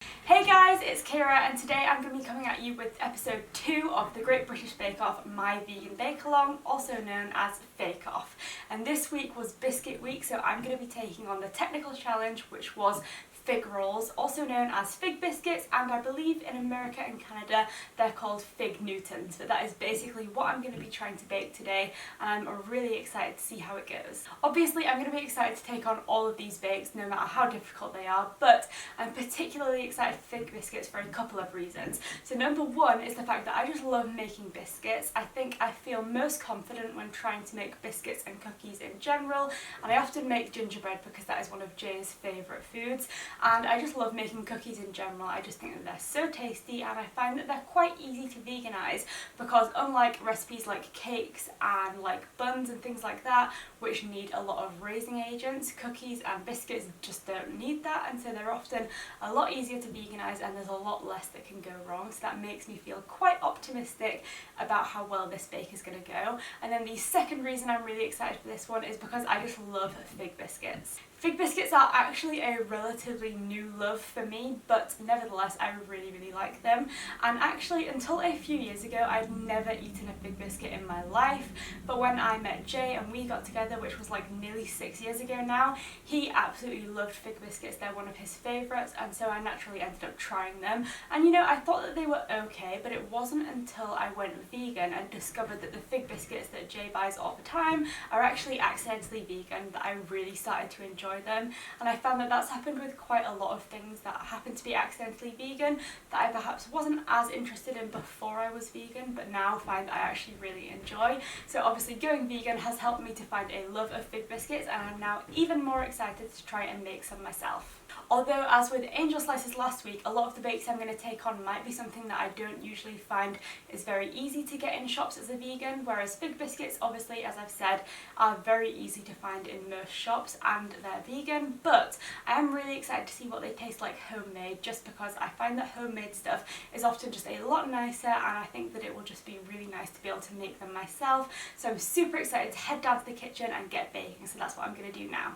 Hey guys, it's Kira and today I'm going to be coming at you with episode 2 of the Great British Bake Off, my vegan bake along, also known as Fake Off. And this week was biscuit week, so I'm going to be taking on the technical challenge, which was fig rolls, also known as fig biscuits, and I believe in America and Canada they're called fig Newtons, but that is basically what I'm going to be trying to bake today, and I'm really excited to see how it goes. Obviously I'm going to be excited to take on all of these bakes no matter how difficult they are, but I'm particularly excited for fig biscuits for a couple of reasons. So number one is the fact that I just love making biscuits. I think I feel most confident when trying to make biscuits and cookies in general, and I often make gingerbread because that is one of Jay's favourite foods. And I just love making cookies in general. I just think that they're so tasty, and I find that they're quite easy to veganise because unlike recipes like cakes and like buns and things like that, which need a lot of raising agents, cookies and biscuits just don't need that, and so they're often a lot easier to veganise and there's a lot less that can go wrong. So that makes me feel quite optimistic about how well this bake is going to go. And then the second reason I'm really excited for this one is because I just love fig biscuits. Fig biscuits are actually a relatively new love for me, but nevertheless I really like them. And actually until a few years ago I'd never eaten a fig biscuit in my life, but when I met Jay and we got together, which was like nearly 6 years ago now, he absolutely loved fig biscuits. They're one of his favourites, and so I naturally ended up trying them. And you know, I thought that they were okay, but it wasn't until I went vegan and discovered that the fig biscuits that Jay buys all the time are actually accidentally vegan that I really started to enjoy them. And I found that that's happened with quite a lot of things that happen to be accidentally vegan that I perhaps wasn't as interested in before I was vegan, but now find I actually really enjoy. So obviously going vegan has helped me to find a love of fig biscuits, and I'm now even more excited to try and make some myself. Although, as with angel slices last week, a lot of the bakes I'm going to take on might be something that I don't usually find is very easy to get in shops as a vegan, whereas fig biscuits, obviously, as I've said, are very easy to find in most shops and they're vegan. But I am really excited to see what they taste like homemade, just because I find that homemade stuff is often just a lot nicer, and I think that it will just be really nice to be able to make them myself. So I'm super excited to head down to the kitchen and get baking, so that's what I'm going to do now.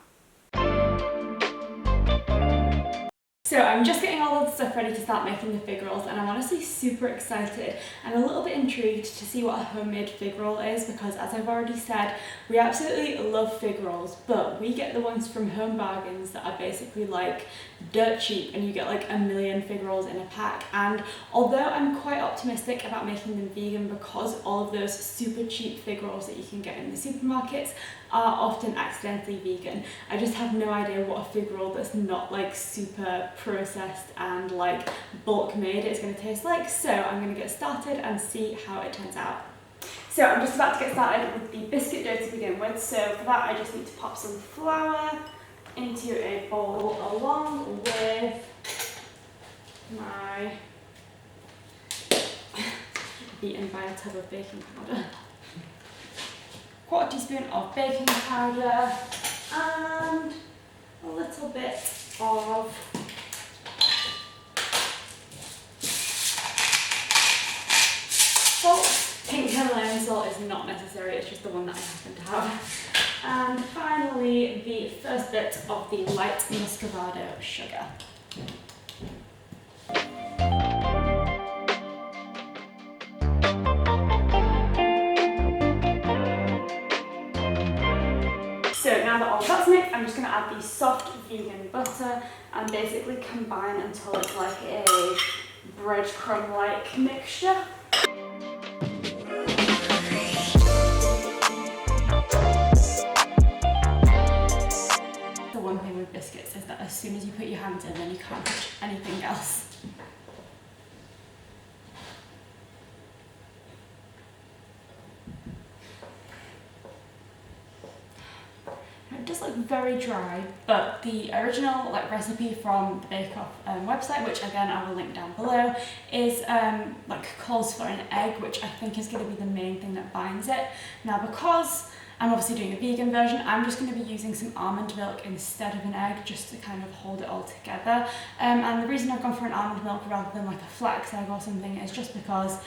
So I'm just getting all of the stuff ready to start making the fig rolls, and I'm honestly super excited and a little bit intrigued to see what a homemade fig roll is, because as I've already said, we absolutely love fig rolls, but we get the ones from Home Bargains that are basically like dirt cheap, and you get like a million fig rolls in a pack. And although I'm quite optimistic about making them vegan because all of those super cheap fig rolls that you can get in the supermarkets are often accidentally vegan, I just have no idea what a fig roll that's not like super processed and like bulk made is going to taste like. So I'm going to get started and see how it turns out. So I'm just about to get started with the biscuit dough to begin with. So for that I just need to pop some flour into a bowl along with my beaten by a tub of baking powder, quarter teaspoon of baking powder, and a little bit of salt. Pink Himalayan salt is not necessary, it's just the one that I happen to have. And finally, the first bit of the light muscovado sugar. So now that all that's mixed, I'm just going to add the soft vegan butter and basically combine until it's like a breadcrumb-like mixture. The one thing with biscuits is that as soon as you put your hands in, then you can't touch anything else. It does look very dry, but the original recipe from the Bake Off website, which again I will link down below, is calls for an egg, which I think is going to be the main thing that binds it. Now, because I'm obviously doing a vegan version, I'm just going to be using some almond milk instead of an egg, just to kind of hold it all together. And the reason I've gone for an almond milk rather than like a flax egg or something is just because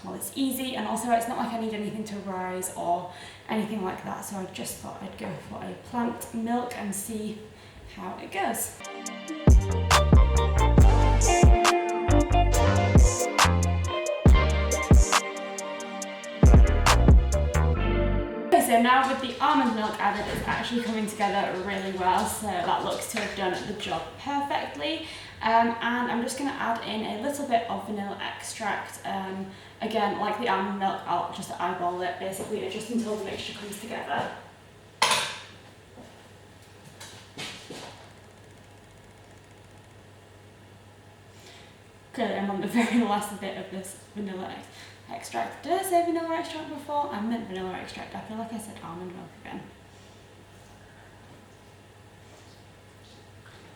well, it's easy, and also it's not like I need anything to rise or anything like that, so I just thought I'd go for a plant milk and see how it goes. so now with the almond milk added, it's actually coming together really well, so that looks to have done the job perfectly. And I'm just going to add in a little bit of vanilla extract. Again, like the almond milk, I'll just eyeball it basically just until the mixture comes together. Clearly I'm on the very last bit of this vanilla extract. Did I say vanilla extract before? I meant vanilla extract. I feel like I said almond milk again.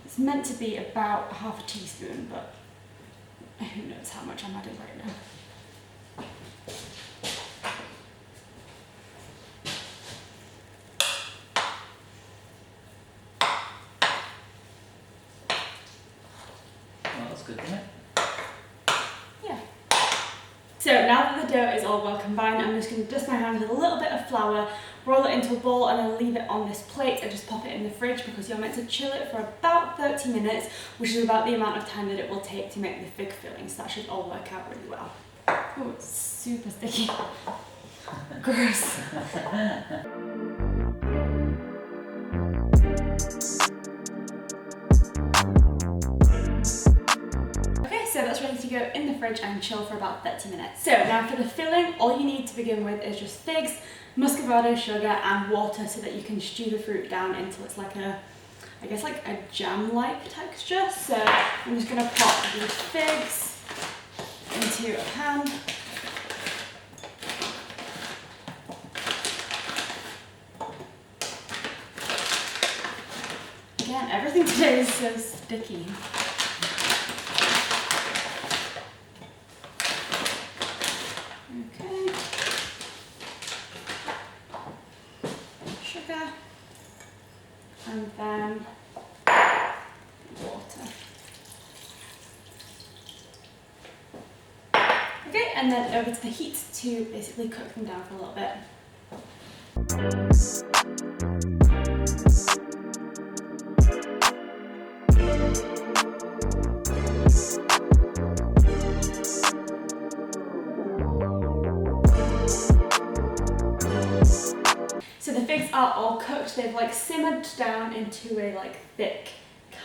It's meant to be about half a teaspoon, but who knows how much I'm adding right now. Well, that's good, isn't it? So now that the dough is all well combined, I'm just going to dust my hands with a little bit of flour, roll it into a ball, and then leave it on this plate and just pop it in the fridge because you're meant to chill it for about 30 minutes, which is about the amount of time that it will take to make the fig filling, so that should all work out really well. Oh, it's super sticky. Gross. So that's ready to go in the fridge and chill for about 30 minutes. So now for the filling, all you need to begin with is just figs, muscovado, sugar and water so that you can stew the fruit down until it's like a, I guess like a jam-like texture. So I'm just going to pop the figs into a pan. Again, everything today is so sticky. Okay, sugar, and then water. Okay, and then over to the heat to basically cook them down for a little bit. So the figs are all cooked, they've like simmered down into a like thick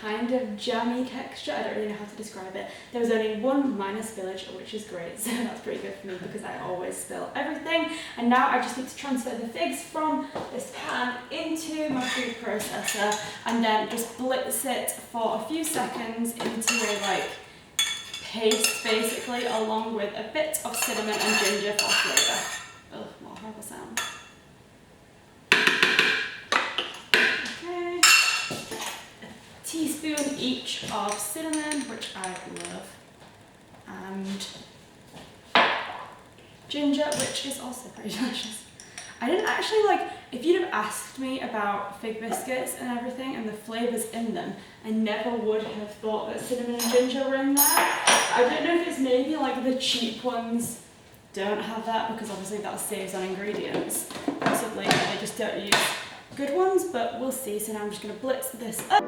kind of jammy texture. I don't really know how to describe it. There was only one minor spillage, which is great, so that's pretty good for me because I always spill everything. And now I just need to transfer the figs from this pan into my food processor and then just blitz it for a few seconds into a like paste basically, along with a bit of cinnamon and ginger for flavour. Ugh, what a horrible sound. Teaspoon each of cinnamon, which I love, and ginger, which is also very delicious. I didn't actually like, if you'd have asked me about fig biscuits and everything and the flavours in them, I never would have thought that cinnamon and ginger were in there. I don't know if it's maybe like the cheap ones don't have that because obviously that saves on ingredients. Possibly they just don't use good ones, but we'll see. So now I'm just going to blitz this up.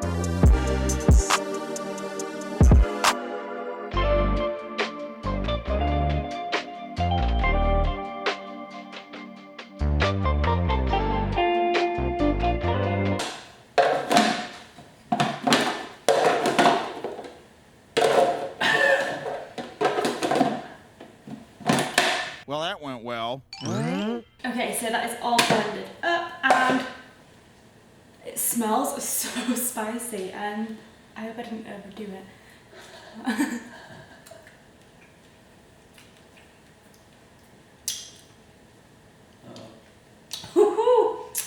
Well, that went well. Okay, so that is all blended up and it smells so spicy and I hope I didn't overdo it.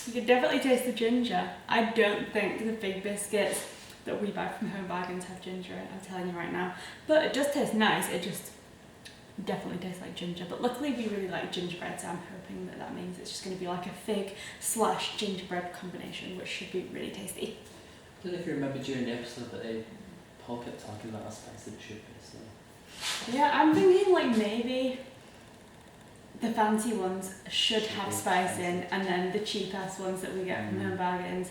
You can definitely taste the ginger. I don't think the fig biscuits that we buy from Home Bargains have ginger in it, I'm telling you right now. But it does taste nice, it just definitely tastes like ginger. But luckily we really like gingerbread, so I'm hoping that that means it's just going to be like a fig / gingerbread combination, which should be really tasty. I don't know if you remember during the episode that Paul kept talking about how spicy it should be, so... Yeah, I'm thinking like maybe the fancy ones should have spice in, and then the cheap ass ones that we get from Home Bargains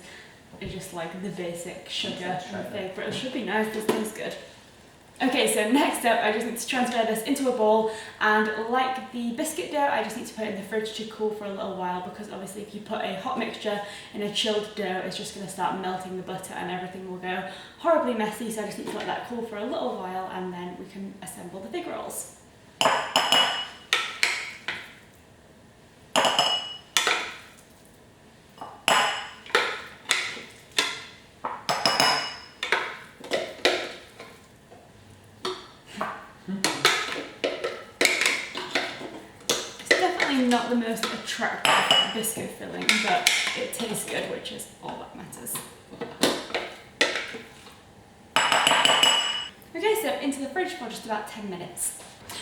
are just like the basic sugar and fig, but it should be nice, this tastes good. Okay, so next up I just need to transfer this into a bowl, and like the biscuit dough I just need to put it in the fridge to cool for a little while, because obviously if you put a hot mixture in a chilled dough it's just going to start melting the butter and everything will go horribly messy, so I just need to let that cool for a little while and then we can assemble the fig rolls. Not the most attractive biscuit filling, but it tastes good, which is all that matters. Okay, so into the fridge for just about 10 minutes.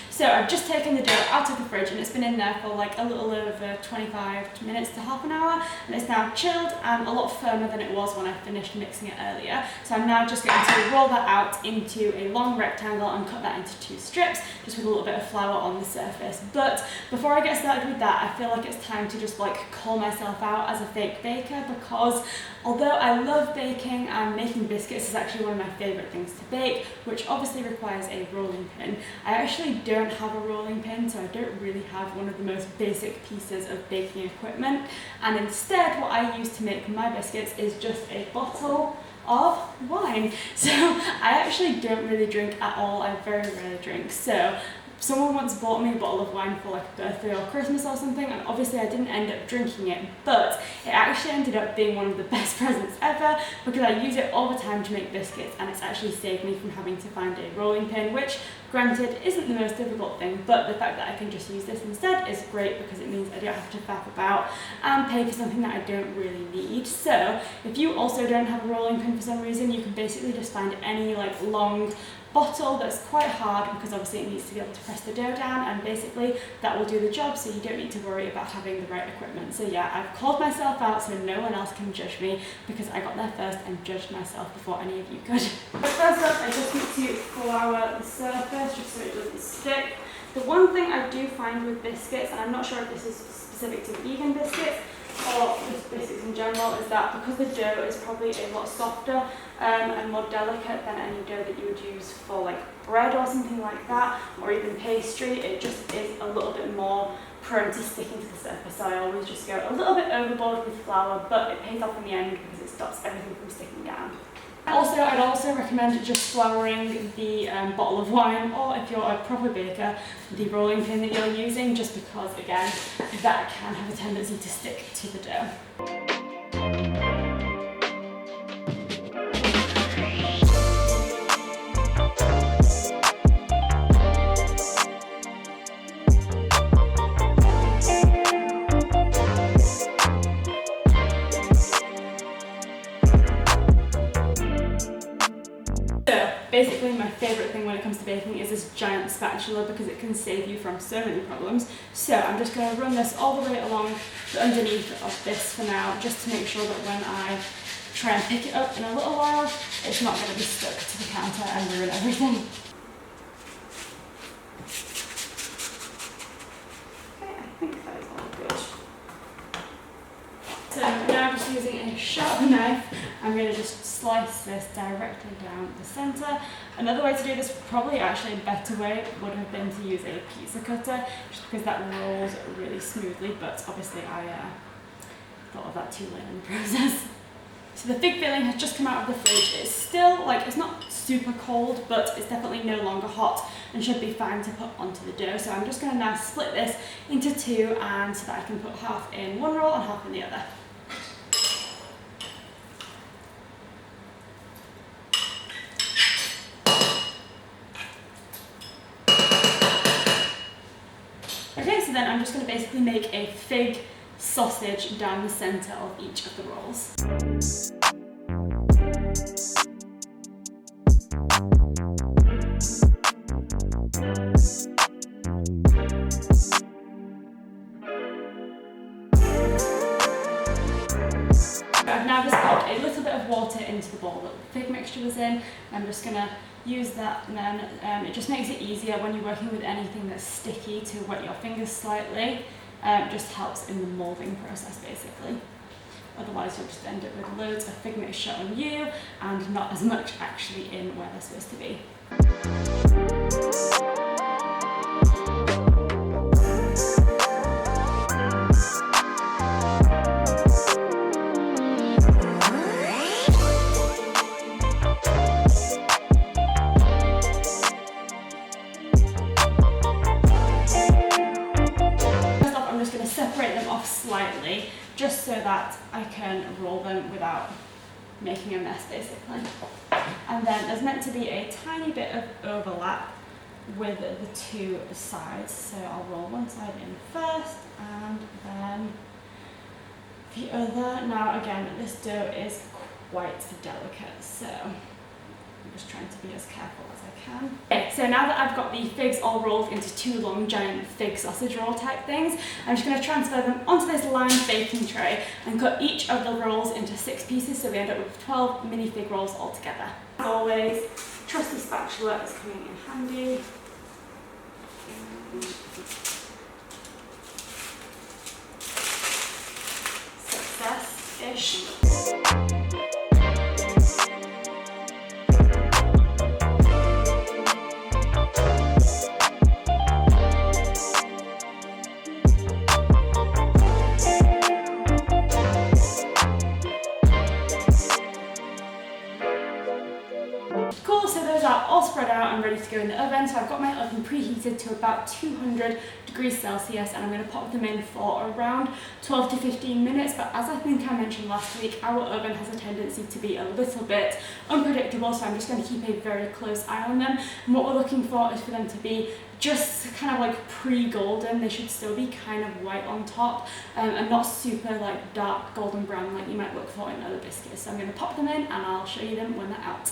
So I've just taken the dough out of the fridge and it's been in there for like a little over 25 minutes to half an hour, and it's now chilled and a lot firmer than it was when I finished mixing it earlier. So I'm now just going to roll that out into a long rectangle and cut that into 2 strips, just with a little bit of flour on the surface. But before I get started with that, I feel like it's time to just like call myself out as a fake baker, because although I love baking and making biscuits is actually one of my favourite things to bake, which obviously requires a rolling pin, I actually don't have a rolling pin, so I don't really have one of the most basic pieces of baking equipment, and instead what I use to make my biscuits is just a bottle of wine. So I actually don't really drink at all, I very rarely drink. So someone once bought me a bottle of wine for like a birthday or Christmas or something, and obviously I didn't end up drinking it, but it actually ended up being one of the best presents ever, because I use it all the time to make biscuits and it's actually saved me from having to find a rolling pin, which granted isn't the most difficult thing, but the fact that I can just use this instead is great because it means I don't have to faff about and pay for something that I don't really need. So if you also don't have a rolling pin for some reason, you can basically just find any like long bottle that's quite hard, because obviously it needs to be able to press the dough down, and basically that will do the job, so you don't need to worry about having the right equipment. So yeah, I've called myself out so no one else can judge me, because I got there first and judged myself before any of you could. But first up, I just need to flour the surface just so it doesn't stick. The one thing I do find with biscuits, and I'm not sure if this is specific to vegan biscuits or just biscuits in general, is that because the dough is probably a lot softer and more delicate than any dough that you would use for like bread or something like that, or even pastry, it just is a little bit more prone to sticking to the surface. So I always just go a little bit overboard with flour, but it pays off in the end because it stops everything from sticking down. Also, I'd also recommend just flouring the bottle of wine, or if you're a proper baker, the rolling pin that you're using, just because, again, that can have a tendency to stick to the dough. Basically, my favourite thing when it comes to baking is this giant spatula, because it can save you from so many problems. So I'm just going to run this all the way along the underneath of this for now, just to make sure that when I try and pick it up in a little while, it's not going to be stuck to the counter and ruin everything. Okay, I think that is all good. So now I'm just using a sharp knife, I'm going to just slice this directly down the centre. Another way to do this, probably actually a better way, would have been to use a pizza cutter, just because that rolls really smoothly, but obviously I thought of that too late in the process. So the fig filling has just come out of the fridge. It's still, like, it's not super cold, but it's definitely no longer hot and should be fine to put onto the dough. So I'm just going to now split this into 2, and so that I can put half in one roll and half in the other. Okay, so then I'm just going to basically make a fig sausage down the centre of each of the rolls. I've now just got a little bit of water into the bowl that the fig mixture was in. I'm just going to use that, and then it just makes it easier when you're working with anything that's sticky to wet your fingers slightly. It just helps in the moulding process basically. Otherwise you'll just end up with loads of fig mixture on you and not as much actually in where they're supposed to be. Separate them off slightly just so that I can roll them without making a mess basically. And then there's meant to be a tiny bit of overlap with the two sides, so I'll roll one side in first and then the other. Now again, this dough is quite delicate, so I'm just trying to be as careful as I can. Okay, so now that I've got the figs all rolled into two long giant fig sausage roll type things, I'm just going to transfer them onto this lined baking tray and cut each of the rolls into 6 pieces, so we end up with 12 mini fig rolls all together. As always, trusty spatula is coming in handy. Success-ish. Cool, so those are all spread out and ready to go in the oven. So I've got my oven preheated to about 200 degrees Celsius and I'm going to pop them in for around 12 to 15 minutes. But as I think I mentioned last week, our oven has a tendency to be a little bit unpredictable, so I'm just going to keep a very close eye on them. And what we're looking for is for them to be just kind of like pre-golden. They should still be kind of white on top and not super like dark golden brown like you might look for in other biscuits. So I'm going to pop them in and I'll show you them when they're out.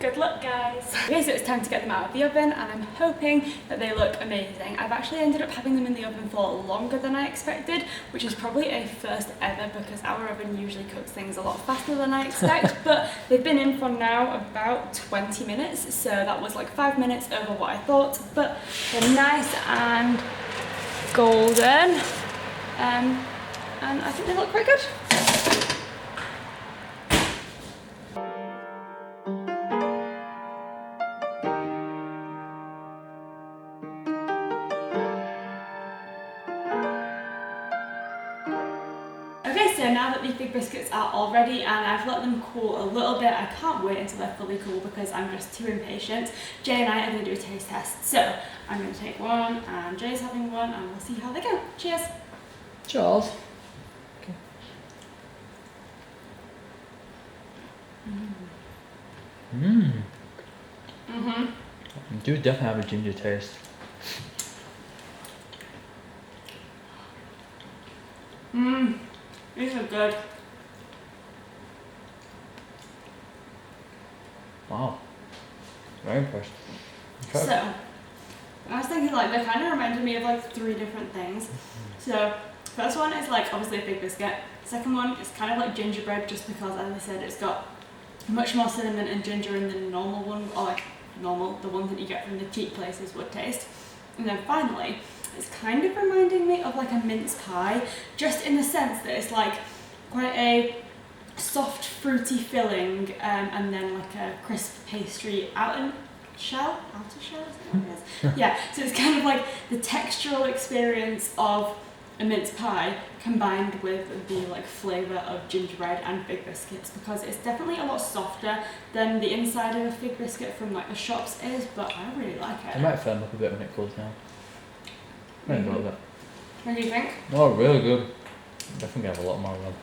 Good luck, guys. Okay, so it's time to get them out of the oven and I'm hoping that they look amazing. I've actually ended up having them in the oven for longer than I expected, which is probably a first ever because our oven usually cooks things a lot faster than I expect, but they've been in for now about 20 minutes, so that was like 5 minutes over what I thought, but they're nice and golden, and I think they look quite good. Okay, so now that the fig biscuits are all ready and I've let them cool a little bit, I can't wait until they're fully cool because I'm just too impatient. Jay and I are going to do a taste test. So I'm going to take one and Jay's having one and we'll see how they go. Cheers. Cheers. Okay. You do definitely have a ginger taste. These are good. Wow. Very impressed. Okay. So, I was thinking like they kind of reminded me of like 3 different things. So, first one is like obviously a fig biscuit. Second one is kind of like gingerbread just because, as I said, it's got much more cinnamon and ginger in the normal one, or like normal, the ones that you get from the cheap places would taste. And then finally, it's kind of reminding me of like a mince pie, just in the sense that it's like quite a soft fruity filling and then like a crisp pastry outer shell, is that what it is? Yeah, so it's kind of like the textural experience of a mince pie combined with the like flavour of gingerbread and fig biscuits, because it's definitely a lot softer than the inside of a fig biscuit from like the shops is, but I really like it. It might firm up a bit when it cools down. Maybe a little bit. What do you think? Oh, really good. Definitely have a lot more rub.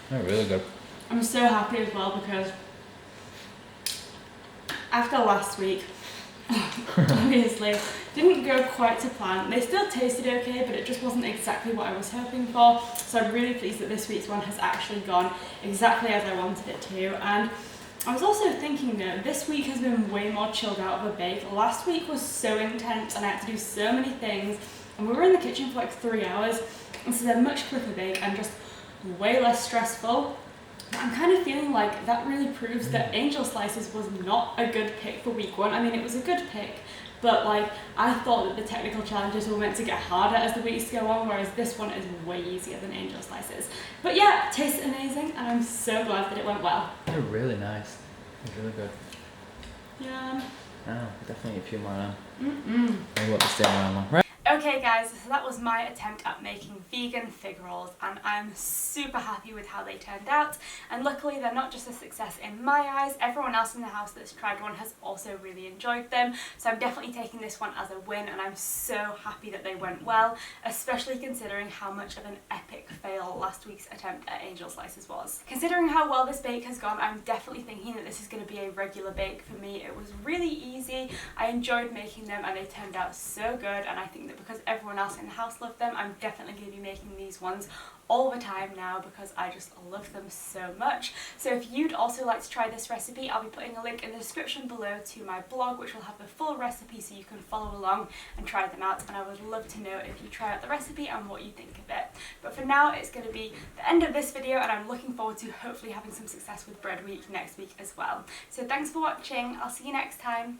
They're really good. I'm so happy as well because after last week, obviously, didn't go quite to plan. They still tasted okay, but it just wasn't exactly what I was hoping for. So I'm really pleased that this week's one has actually gone exactly as I wanted it to. And I was also thinking though, this week has been way more chilled out of a bake. Last week was so intense and I had to do so many things. And we were in the kitchen for like 3 hours. And so they're much quicker bake and just way less stressful. But I'm kind of feeling like that really proves that Angel Slices was not a good pick for week 1. I mean, it was a good pick, but like I thought that the technical challenges were meant to get harder as the weeks go on, whereas this one is way easier than angel slices. But yeah, tastes amazing and I'm so glad that it went well. They're really nice. They're really good. Yeah. Oh, definitely a few more now. Mm-mm. I want to stay around long. Right. Okay guys, so that was my attempt at making vegan fig rolls and I'm super happy with how they turned out, and luckily they're not just a success in my eyes, everyone else in the house that's tried one has also really enjoyed them, so I'm definitely taking this one as a win and I'm so happy that they went well, especially considering how much of an epic fail last week's attempt at angel slices was. Considering how well this bake has gone, I'm definitely thinking that this is going to be a regular bake for me. It was really easy, I enjoyed making them and they turned out so good, and I think that because everyone else in the house loved them, I'm definitely going to be making these ones all the time now because I just love them so much. So if you'd also like to try this recipe, I'll be putting a link in the description below to my blog which will have the full recipe so you can follow along and try them out, and I would love to know if you try out the recipe and what you think of it. But for now it's going to be the end of this video and I'm looking forward to hopefully having some success with bread week next week as well. So thanks for watching, I'll see you next time.